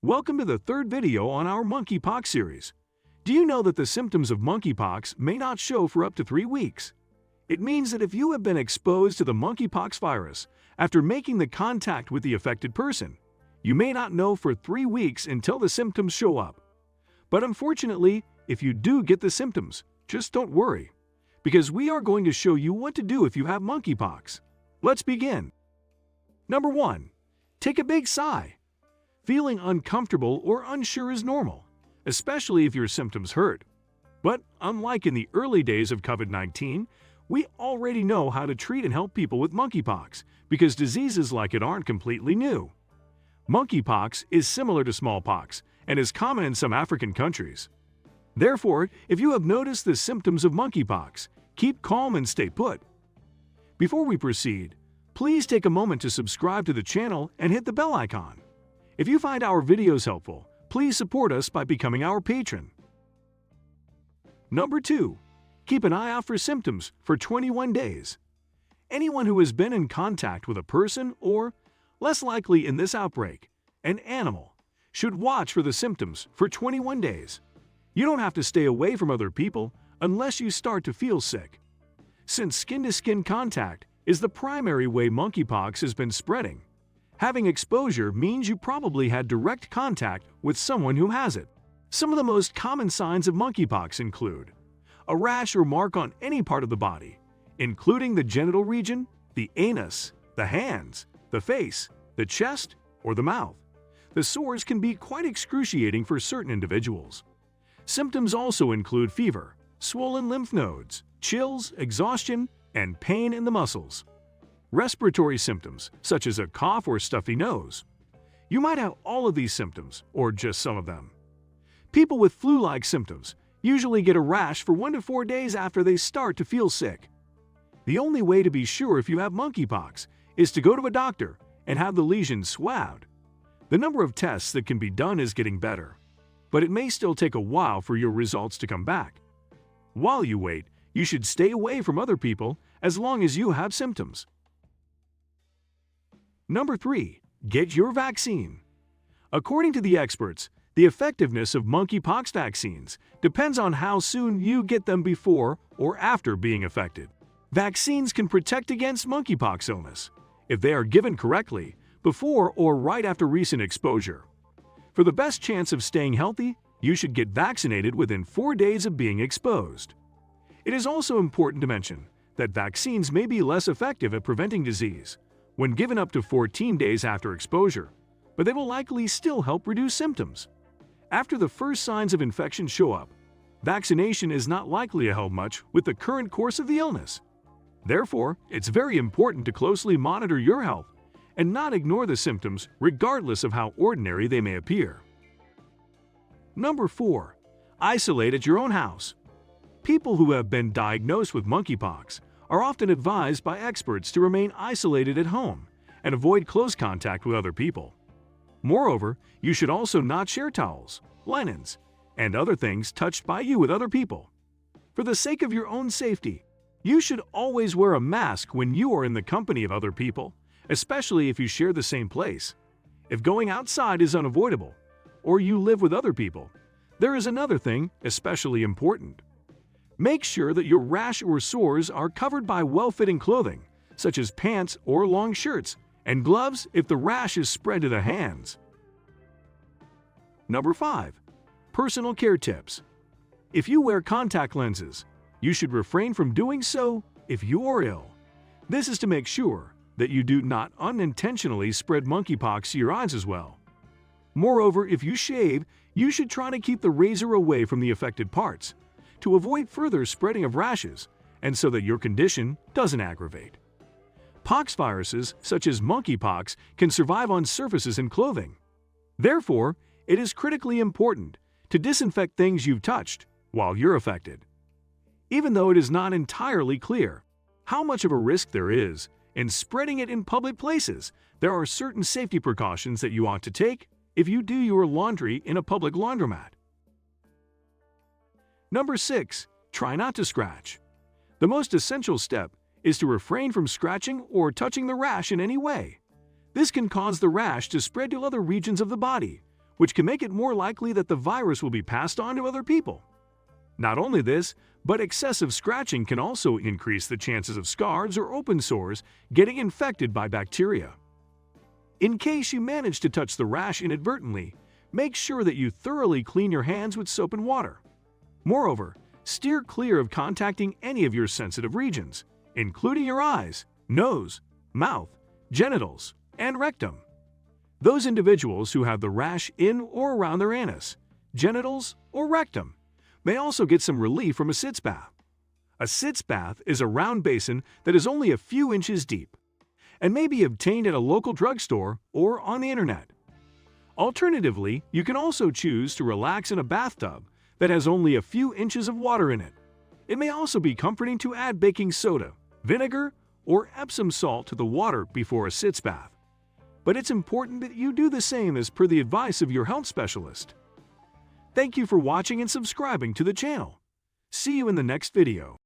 Welcome to the third video on our monkeypox series. Do you know that the symptoms of monkeypox may not show for up to 3 weeks? It means that if you have been exposed to the monkeypox virus after making the contact with the affected person, you may not know for 3 weeks until the symptoms show up. But unfortunately, if you do get the symptoms, just don't worry, because we are going to show you what to do if you have monkeypox. Let's begin. Number 1. Take a big sigh. Feeling uncomfortable or unsure is normal, especially if your symptoms hurt. But unlike in the early days of COVID-19, we already know how to treat and help people with monkeypox because diseases like it aren't completely new. Monkeypox is similar to smallpox and is common in some African countries. Therefore, if you have noticed the symptoms of monkeypox, keep calm and stay put. Before we proceed, please take a moment to subscribe to the channel and hit the bell icon. If you find our videos helpful, please support us by becoming our patron. Number 2. Keep an eye out for symptoms for 21 days. Anyone who has been in contact with a person or, less likely in this outbreak, an animal, should watch for the symptoms for 21 days. You don't have to stay away from other people unless you start to feel sick. Since skin-to-skin contact is the primary way monkeypox has been spreading, having exposure means you probably had direct contact with someone who has it. Some of the most common signs of monkeypox include a rash or mark on any part of the body, including the genital region, the anus, the hands, the face, the chest, or the mouth. The sores can be quite excruciating for certain individuals. Symptoms also include fever, swollen lymph nodes, chills, exhaustion, and pain in the muscles. Respiratory symptoms, such as a cough or stuffy nose. You might have all of these symptoms, or just some of them. People with flu-like symptoms usually get a rash for 1 to 4 days after they start to feel sick. The only way to be sure if you have monkeypox is to go to a doctor and have the lesion swabbed. The number of tests that can be done is getting better, but it may still take a while for your results to come back. While you wait, you should stay away from other people as long as you have symptoms. Number 3. Get your vaccine. According to the experts, the effectiveness of monkeypox vaccines depends on how soon you get them before or after being affected. Vaccines can protect against monkeypox illness if they are given correctly before or right after recent exposure. For the best chance of staying healthy, you should get vaccinated within 4 days of being exposed. It is also important to mention that vaccines may be less effective at preventing disease when given up to 14 days after exposure, but they will likely still help reduce symptoms. After the first signs of infection show up, vaccination is not likely to help much with the current course of the illness. Therefore, it's very important to closely monitor your health and not ignore the symptoms regardless of how ordinary they may appear. Number 4. Isolate at your own house. People who have been diagnosed with monkeypox are often advised by experts to remain isolated at home and avoid close contact with other people. Moreover, you should also not share towels, linens, and other things touched by you with other people. For the sake of your own safety, you should always wear a mask when you are in the company of other people, especially if you share the same place. If going outside is unavoidable, or you live with other people, there is another thing especially important. Make sure that your rash or sores are covered by well-fitting clothing, such as pants or long shirts, and gloves if the rash is spread to the hands. Number 5. Personal care tips. If you wear contact lenses, you should refrain from doing so if you are ill. This is to make sure that you do not unintentionally spread monkeypox to your eyes as well. Moreover, if you shave, you should try to keep the razor away from the affected parts to avoid further spreading of rashes and so that your condition doesn't aggravate. Pox viruses, such as monkeypox, can survive on surfaces and clothing. Therefore, it is critically important to disinfect things you've touched while you're affected. Even though it is not entirely clear how much of a risk there is in spreading it in public places, there are certain safety precautions that you ought to take if you do your laundry in a public laundromat. Number 6. Try not to scratch. The most essential step is to refrain from scratching or touching the rash in any way. This can cause the rash to spread to other regions of the body, which can make it more likely that the virus will be passed on to other people. Not only this, but excessive scratching can also increase the chances of scars or open sores getting infected by bacteria. In case you manage to touch the rash inadvertently, make sure that you thoroughly clean your hands with soap and water. Moreover, steer clear of contacting any of your sensitive regions, including your eyes, nose, mouth, genitals, and rectum. Those individuals who have the rash in or around their anus, genitals, or rectum may also get some relief from a sitz bath. A sitz bath is a round basin that is only a few inches deep and may be obtained at a local drugstore or on the internet. Alternatively, you can also choose to relax in a bathtub that has only a few inches of water in it. It may also be comforting to add baking soda, vinegar, or Epsom salt to the water before a sitz bath. But it's important that you do the same as per the advice of your health specialist. Thank you for watching and subscribing to the channel. See you in the next video.